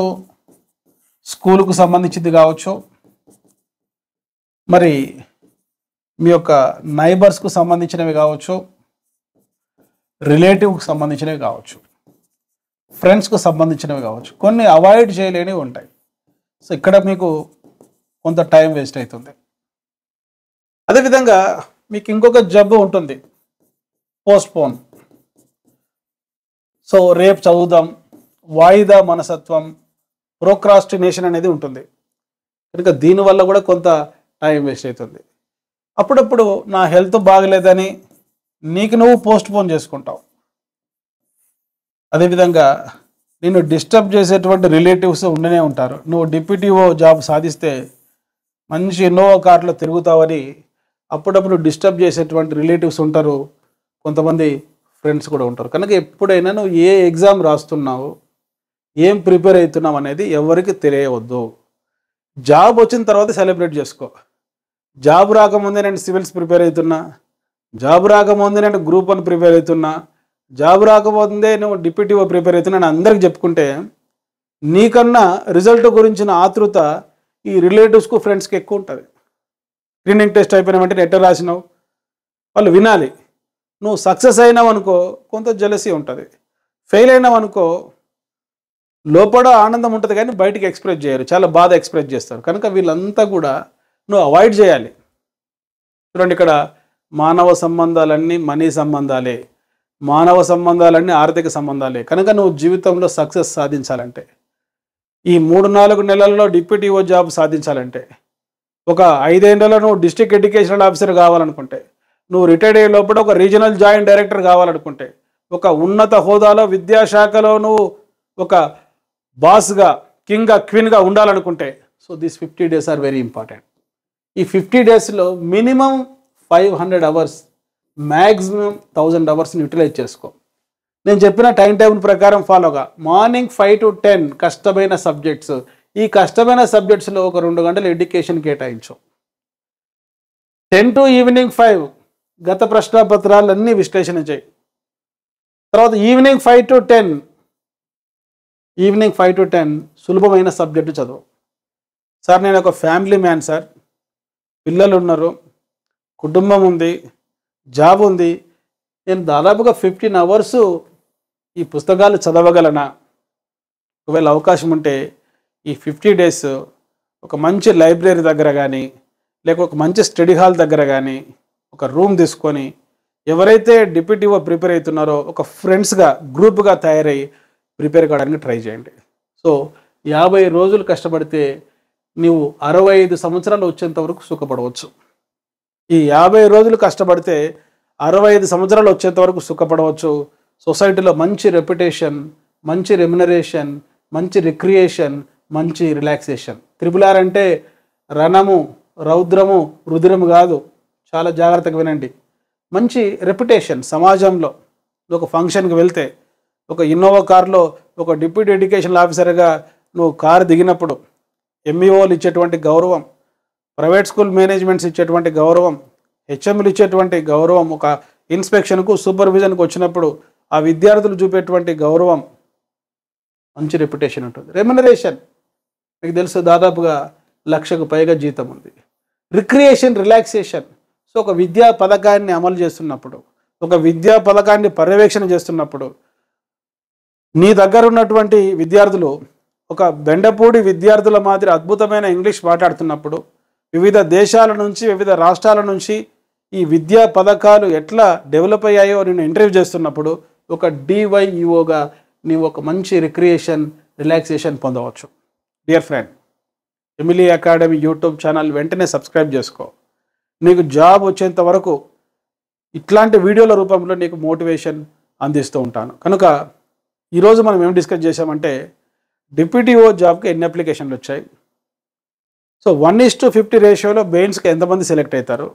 స్కూలుకు సంబంధించింది కావచ్చు, మరి మీ యొక్క నైబర్స్కు సంబంధించినవి కావచ్చు, రిలేటివ్కి సంబంధించినవి కావచ్చు, ఫ్రెండ్స్కు సంబంధించినవి కావచ్చు. కొన్ని అవాయిడ్ చేయలేనివి ఉంటాయి. సో ఇక్కడ మీకు కొంత టైం వేస్ట్ అవుతుంది. అదేవిధంగా మీకు ఇంకొక జబ్బు ఉంటుంది, పోస్ట్పోన్. సో రేపు చదువుదాం, వాయిదా మనసత్వం, ప్రోక్రాస్టినేషన్ అనేది ఉంటుంది. కనుక దీనివల్ల కూడా కొంత టైం వేస్ట్ అవుతుంది. అప్పుడప్పుడు నా హెల్త్ బాగలేదని నీకు నువ్వు పోస్ట్పోన్ చేసుకుంటావు. అదేవిధంగా నిన్ను డిస్టర్బ్ చేసేటువంటి రిలేటివ్స్ ఉండనే ఉంటారు. నువ్వు డిప్యూటీఓ జాబ్ సాధిస్తే మంచి ఇన్నోవా కార్లో తిరుగుతావని అప్పుడప్పుడు డిస్టర్బ్ చేసేటువంటి రిలేటివ్స్ ఉంటారు, కొంతమంది ఫ్రెండ్స్ కూడా ఉంటారు. కనుక ఎప్పుడైనా నువ్వు ఏ ఎగ్జామ్ రాస్తున్నావు, ఏం ప్రిపేర్ అవుతున్నావు అనేది ఎవరికి తెలియవద్దు. జాబ్ వచ్చిన తర్వాత సెలబ్రేట్ చేసుకో. జాబ్ రాకముందే నేను సివిల్స్ ప్రిపేర్ అవుతున్నా, జాబ్ రాకముందే నేను గ్రూప్ 1 ప్రిపేర్ అవుతున్నా, జాబ్ రాకముందే నువ్వు డిప్యూటీఓ ప్రిపేర్ అవుతున్నా అని అందరికి చెప్పుకుంటే నీకన్నా రిజల్ట్ గురించిన ఆతృత ఈ రిలేటివ్స్కు ఫ్రెండ్స్కి ఎక్కువ ఉంటుంది. స్క్రీనింగ్ టెస్ట్ అయిపోయిన వెంటనే ఎట్ట రాసినావు వాళ్ళు వినాలి. నువ్వు సక్సెస్ అయినావు అనుకో కొంత జెలసీ ఉంటుంది, ఫెయిల్ అయినావు అనుకో లోపల ఆనందం ఉంటుంది కానీ బయటికి ఎక్స్ప్రెస్ చేయరు, చాలా బాధ ఎక్స్ప్రెస్ చేస్తారు. కనుక వీళ్ళంతా కూడా నువ్వు అవాయిడ్ చేయాలి. చూడండి, ఇక్కడ మానవ సంబంధాలన్నీ మనీ సంబంధాలే, మానవ సంబంధాలన్నీ ఆర్థిక సంబంధాలే. కనుక నువ్వు జీవితంలో సక్సెస్ సాధించాలంటే, ఈ 3-4 నెలల్లో డిప్యూటీఓ జాబ్ సాధించాలంటే, ఒక 5 ఏళ్లలో నువ్వు డిస్ట్రిక్ట్ ఎడ్యుకేషనల్ ఆఫీసర్ కావాలనుకుంటే, నువ్వు రిటైర్డ్ అయ్యే లోపల ఒక రీజనల్ జాయింట్ డైరెక్టర్ కావాలనుకుంటే, ఒక ఉన్నత హోదాలో విద్యాశాఖలో నువ్వు ఒక బాస్గా, కింగ్గా, క్వీన్గా ఉండాలనుకుంటే, so this 50 days are very important. ఈ 50 daysలో minimum 500 hours, maximum 1000 hours utilise చేసుకో. నేను చెప్పిన టైం టేబుల్ ప్రకారం ఫాలోగా మార్నింగ్ 5 to 10 కష్టమైన సబ్జెక్ట్స్, ఈ కష్టమైన సబ్జెక్ట్స్లో ఒక 2 గంటలు ఎడ్యుకేషన్ కేటాయించు. 10 to ఈవినింగ్ 5 గత ప్రశ్నపత్రాలన్నీ విశ్లేషణ చేయి. తర్వాత ఈవినింగ్ 5 to 10 సులభమైన సబ్జెక్టు చదువు. సార్ నేను ఒక ఫ్యామిలీ మ్యాన్ సార్, పిల్లలు ఉన్నారు, కుటుంబం ఉంది, జాబ్ ఉంది, నేను దాదాపుగా 15 hours ఈ పుస్తకాలు చదవగలనా? ఒకవేళ అవకాశం ఉంటే ఈ 50 days ఒక మంచి లైబ్రరీ దగ్గర కానీ, లేక ఒక మంచి స్టడీ హాల్ దగ్గర కానీ ఒక రూమ్ తీసుకొని ఎవరైతే డిప్యూటీఓ ప్రిపేర్ అవుతున్నారో ఒక ఫ్రెండ్స్గా, గ్రూప్గా తయారై ప్రిపేర్ కావడానికి ట్రై చేయండి. సో 50 రోజులు కష్టపడితే నీవు 65 సంవత్సరాలు వచ్చేంత వరకు సుఖపడవచ్చు. ఈ 50 రోజులు కష్టపడితే 65 సంవత్సరాలు వచ్చేంత వరకు సుఖపడవచ్చు. సొసైటీలో మంచి రెప్యుటేషన్, మంచి రెమ్యునరేషన్, మంచి రిక్రియేషన్, మంచి రిలాక్సేషన్. RRR అంటే రణము, రౌద్రము, రుధిరము కాదు. చాలా జాగ్రత్తగా వినండి. మంచి రెప్యుటేషన్ సమాజంలో. ఒక ఫంక్షన్కి వెళ్తే ఒక ఇన్నోవా కార్లో ఒక డిప్యూటీ ఎడ్యుకేషనల్ ఆఫీసర్గా నువ్వు కారు దిగినప్పుడు ఎంఈఓలు ఇచ్చేటువంటి గౌరవం, ప్రైవేట్ స్కూల్ మేనేజ్మెంట్స్ ఇచ్చేటువంటి గౌరవం, హెచ్ఎంలు ఇచ్చేటువంటి గౌరవం, ఒక ఇన్స్పెక్షన్కు, సూపర్విజన్కు వచ్చినప్పుడు ఆ విద్యార్థులు చూపేటువంటి గౌరవం, మంచి రెప్యుటేషన్ ఉంటుంది. రెమ్యునరేషన్ మీకు తెలుసు, దాదాపుగా 1,00,000కు పైగా జీతం ఉంది. Recreation, relaxation. సో ఒక విద్యా పథకాన్ని అమలు చేస్తున్నప్పుడు, ఒక విద్యా పథకాన్ని పర్యవేక్షణ చేస్తున్నప్పుడు నీ దగ్గర ఉన్నటువంటి విద్యార్థులు ఒక బెండపూడి విద్యార్థుల మాదిరి అద్భుతమైన ఇంగ్లీష్ మాట్లాడుతున్నప్పుడు, వివిధ దేశాల నుంచి, వివిధ రాష్ట్రాల నుంచి ఈ విద్యా పథకాలు ఎట్లా డెవలప్ అయ్యాయో నేను ఇంటర్వ్యూ చేస్తున్నప్పుడు ఒక DYEOగా నీవు ఒక మంచి రిక్రియేషన్, రిలాక్సేషన్ పొందవచ్చు. Dear friend, Emily academy YouTube channel వెంటనే సబ్స్క్రైబ్ చేసుకో. నీకు జాబ్ వచ్చేంత వరకు ఇట్లాంటి వీడియోల రూపంలో నీకు మోటివేషన్ అందిస్తూ ఉంటాను. కనుక ఈరోజు మనం ఏం డిస్కస్ చేసామంటే, డిప్యూటీఓ జాబ్కి ఎన్ని అప్లికేషన్లు వచ్చాయి, సో 1:50 రేషియోలో మెయిన్స్కి ఎంతమంది సెలెక్ట్ అవుతారు,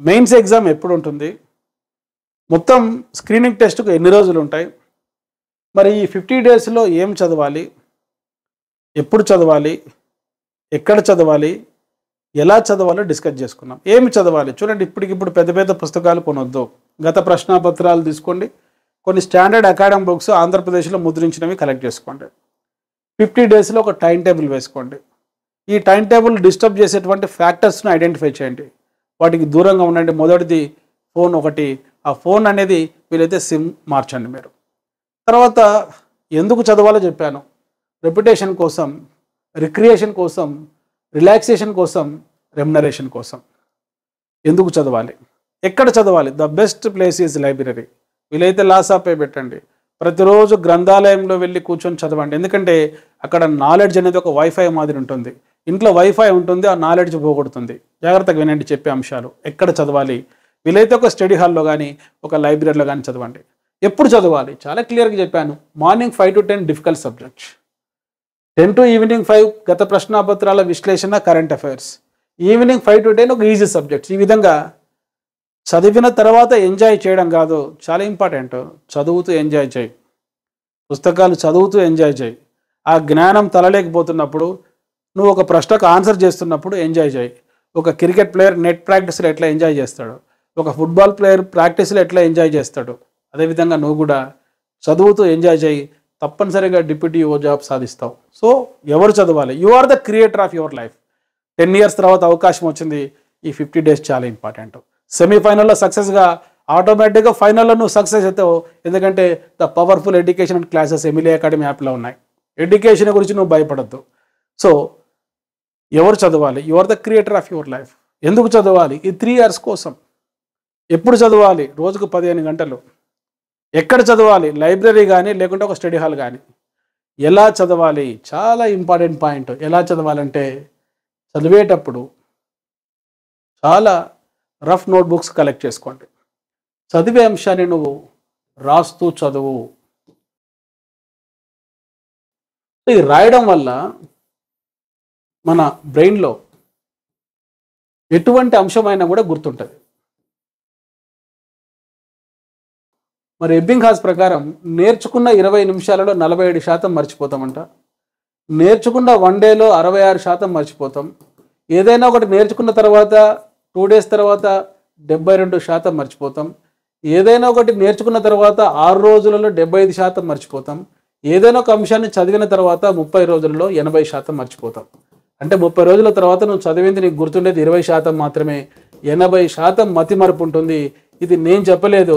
మెయిన్స్ ఎగ్జామ్ ఎప్పుడు ఉంటుంది, మొత్తం స్క్రీనింగ్ టెస్ట్కు ఎన్ని రోజులు ఉంటాయి, మరి ఈ 50 daysలో ఏం చదవాలి, ఎప్పుడు చదవాలి, ఎక్కడ చదవాలి, ఎలా చదవాలో డిస్కస్ చేసుకున్నాం. ఏమి చదవాలి చూడండి, ఇప్పటికిప్పుడు పెద్ద పెద్ద పుస్తకాలు కొనొద్దు. గత ప్రశ్నాపత్రాలు తీసుకోండి, కొన్ని స్టాండర్డ్ అకాడమిక్ బుక్స్ ఆంధ్రప్రదేశ్లో ముద్రించినవి కలెక్ట్ చేసుకోండి. 50 డేస్లో ఒక టైం టేబుల్ వేసుకోండి. ఈ టైం టేబుల్ డిస్టర్బ్ చేసేటువంటి ఫ్యాక్టర్స్ను ఐడెంటిఫై చేయండి, వాటికి దూరంగా ఉండండి. మొదటిది ఫోన్ ఒకటి, ఆ ఫోన్ అనేది వీలైతే సిమ్ మార్చండి మీరు. తర్వాత ఎందుకు చదవాలో చెప్పాను, రెప్యుటేషన్ కోసం, రిక్రియేషన్ కోసం, రిలాక్సేషన్ కోసం, రెమ్యునరేషన్ కోసం. ఎందుకు చదవాలి, ఎక్కడ చదవాలి? The best place is library. వీలైతే లాస్ ఆఫ్ పే పెట్టండి, ప్రతిరోజు గ్రంథాలయంలో వెళ్ళి కూర్చొని చదవండి. ఎందుకంటే అక్కడ నాలెడ్జ్ అనేది ఒక వైఫై మాదిరి ఉంటుంది. ఇంట్లో వైఫై ఉంటుంది, ఆ నాలెడ్జ్ పోగొడుతుంది. జాగ్రత్తగా వినండి చెప్పే అంశాలు. ఎక్కడ చదవాలి? వీలైతే ఒక స్టడీ హాల్లో కానీ ఒక లైబ్రరీలో కానీ చదవండి. ఎప్పుడు చదవాలి? చాలా క్లియర్గా చెప్పాను. Morning 5 to 10 difficult subjects, 10 to evening 5 గత ప్రశ్నాపత్రాల విశ్లేషణ, కరెంట్ అఫైర్స్, ఈవినింగ్ 5 to 10 ఒక ఈజీ సబ్జెక్ట్స్. ఈ విధంగా చదివిన తర్వాత ఎంజాయ్ చేయడం కాదు, చాలా ఇంపార్టెంట్. చదువుతూ ఎంజాయ్ చేయి, పుస్తకాలు చదువుతూ ఎంజాయ్ చేయి. ఆ జ్ఞానం తలలేకపోతున్నప్పుడు, నువ్వు ఒక ప్రశ్నకు ఆన్సర్ చేస్తున్నప్పుడు ఎంజాయ్ చేయి. ఒక క్రికెట్ ప్లేయర్ నెట్ ప్రాక్టీస్లో ఎట్లా ఎంజాయ్ చేస్తాడు, ఒక ఫుట్బాల్ ప్లేయర్ ప్రాక్టీస్లో ఎట్లా ఎంజాయ్ చేస్తాడు, అదేవిధంగా నువ్వు కూడా చదువుతూ ఎంజాయ్ చేయి. తప్పనిసరిగా డిప్యూటీ ఓ జాబ్ సాధిస్తావు. సో ఎవరు చదవాలి? You are the creator of your life. 10 years తర్వాత అవకాశం వచ్చింది, ఈ 50 days చాలా ఇంపార్టెంట్. సెమీఫైనల్లో సక్సెస్గా, ఆటోమేటిక్గా ఫైనల్లో నువ్వు సక్సెస్ అవుతావు. ఎందుకంటే the powerful education and classes Emily academy యాప్లో ఉన్నాయి. ఎడ్యుకేషన్ గురించి నువ్వు భయపడద్దు. సో ఎవరు చదవాలి? You are the creator of your life. ఎందుకు చదవాలి? ఈ 3 years కోసం. ఎప్పుడు చదవాలి? రోజుకు 15 గంటలు. ఎక్కడ చదవాలి? లైబ్రరీ కానీ లేకుంటే ఒక స్టడీ హాల్ కానీ. ఎలా చదవాలి? చాలా ఇంపార్టెంట్ పాయింట్. ఎలా చదవాలంటే, చదివేటప్పుడు చాలా రఫ్ నోట్బుక్స్ కలెక్ట్ చేసుకోండి. చదివే అంశాన్ని నువ్వు రాస్తూ చదువు. ఈ రాయడం వల్ల మన బ్రెయిన్లో ఎటువంటి అంశమైనా కూడా గుర్తుంటుంది. మరి ఎబ్బింగ్హాస్ ప్రకారం నేర్చుకున్న 20 నిమిషాలలో 47% మర్చిపోతామంట. నేర్చుకున్న 1 dayలో 66% మర్చిపోతాం. ఏదైనా ఒకటి నేర్చుకున్న తర్వాత 2 days తర్వాత 72% మర్చిపోతాం. ఏదైనా ఒకటి నేర్చుకున్న తర్వాత 6 రోజులలో 75% మర్చిపోతాం. ఏదైనా ఒక అంశాన్ని చదివిన తర్వాత 30 రోజులలో 80% మర్చిపోతాం. అంటే 30 రోజుల తర్వాత నువ్వు చదివింది నీకు గుర్తుండేది 20% మాత్రమే. 80% మతిమరుపు ఉంటుంది. ఇది నేను చెప్పలేదు,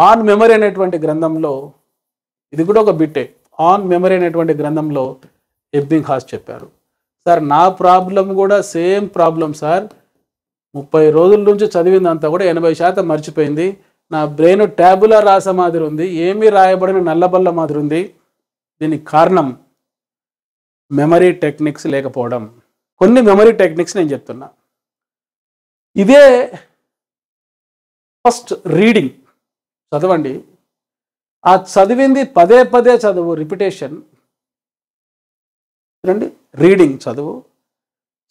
ఆన్ మెమరీ అనేటువంటి గ్రంథంలో, ఇది కూడా ఒక బిట్టే, ఆన్ మెమరీ అనేటువంటి గ్రంథంలో ఎబ్బింగ్హాస్ చెప్పారు. సార్ నా ప్రాబ్లం కూడా సేమ్ ప్రాబ్లం సార్, 30 రోజుల నుంచి చదివిందంతా కూడా 80% మర్చిపోయింది. నా బ్రెయిన్ ట్యాబులా రాస మాదిరి ఉంది, ఏమీ రాయబడిన నల్లబల్ల మాదిరి ఉంది. దీనికి కారణం మెమరీ టెక్నిక్స్ లేకపోవడం. కొన్ని మెమరీ టెక్నిక్స్ నేను చెప్తున్నా. ఇదే ఫస్ట్ రీడింగ్ చదవండి. ఆ చదివింది పదే పదే చదువు, రిపిటేషన్. చూడండి, రీడింగ్ చదువు,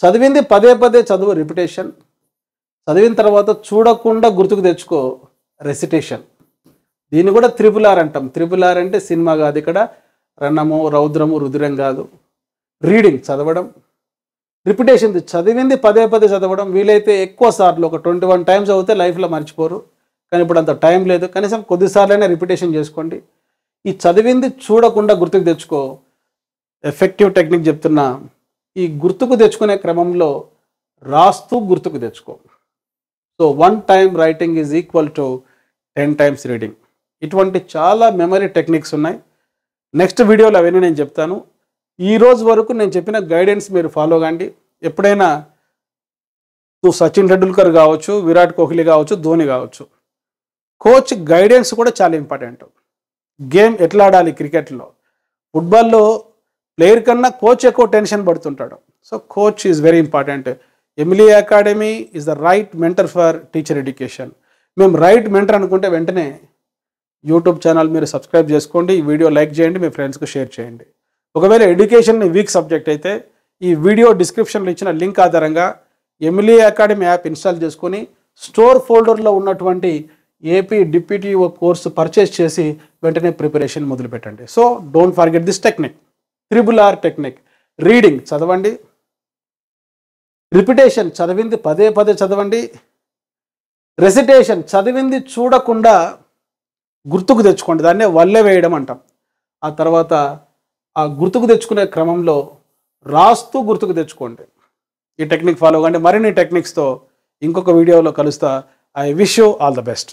చదివింది పదే పదే చదువు, రిపిటేషన్. చదివిన తర్వాత చూడకుండా గుర్తుకు తెచ్చుకో, రెసిటేషన్. దీన్ని కూడా RRR అంటాం. RRR అంటే సినిమా కాదు, ఇక్కడ రణము, రౌద్రము, రుధిరం కాదు. రీడింగ్ చదవడం, రిపిటేషన్ చదివింది పదే పదే చదవడం. వీలైతే ఎక్కువ సార్లు, ఒక 21 times చదివితే లైఫ్లో మర్చిపోరు. కానీ ఇప్పుడు అంత టైం లేదు, కనీసం కొద్దిసార్లైనా రిపిటేషన్ చేసుకోండి. ఈ చదివింది చూడకుండా గుర్తుకు తెచ్చుకో. ఎఫెక్టివ్ టెక్నిక్ చెప్తున్నా. ఈ గుర్తుకు తెచ్చుకునే క్రమంలో రాస్తూ గుర్తుకు తెచ్చుకో. So 1 time writing is equal to 10 times reading. ఇటువంటి చాలా మెమరీ టెక్నిక్స్ ఉన్నాయి. నెక్స్ట్ వీడియోలో అవన్నీ నేను చెప్తాను. ఈ రోజు వరకు నేను చెప్పిన గైడెన్స్ మీరు ఫాలో కండి. ఎప్పుడైనా నువ్వు సచిన్ టెండూల్కర్ కావచ్చు, విరాట్ కోహ్లీ కావచ్చు, ధోని కావచ్చు, కోచ్ గైడెన్స్ కూడా చాలా ఇంపార్టెంట్. గేమ్ ఎట్లా ఆడాలి క్రికెట్లో, ఫుట్బాల్లో ప్లేయర్ కన్నా కోచ్ ఎక్కువ టెన్షన్ పడుతుంటాడు. So coach is very important. Emily academy is the right mentor for teacher education. మేము రైట్ మెంటర్ అనుకుంటే వెంటనే యూట్యూబ్ ఛానల్ మీరు సబ్స్క్రైబ్ చేసుకోండి, ఈ వీడియో లైక్ చేయండి, మీ ఫ్రెండ్స్కి షేర్ చేయండి. ఒకవేళ ఎడ్యుకేషన్ వీక్ సబ్జెక్ట్ అయితే ఈ వీడియో డిస్క్రిప్షన్లో ఇచ్చిన లింక్ ఆధారంగా ఎమిలీ అకాడమీ యాప్ ఇన్స్టాల్ చేసుకొని స్టోర్ ఫోల్డర్లో ఉన్నటువంటి ఏపీ డిప్యూటీ కోర్సు పర్చేస్ చేసి వెంటనే ప్రిపరేషన్ మొదలుపెట్టండి. So don't forget this technique, RRR technique. Reading చదవండి, రిపిటేషన్ చదివింది పదే పదే చదవండి, రెసిటేషన్, చదివింది చూడకుండా గుర్తుకు తెచ్చుకోండి, దాన్నే వల్లె వేయడం అంటాం. ఆ తర్వాత ఆ గుర్తుకు తెచ్చుకునే క్రమంలో రాస్తూ గుర్తుకు తెచ్చుకోండి. ఈ టెక్నిక్ ఫాలో కండి. మరిన్ని టెక్నిక్స్తో ఇంకొక వీడియోలో కలుస్తా. I wish you all the best.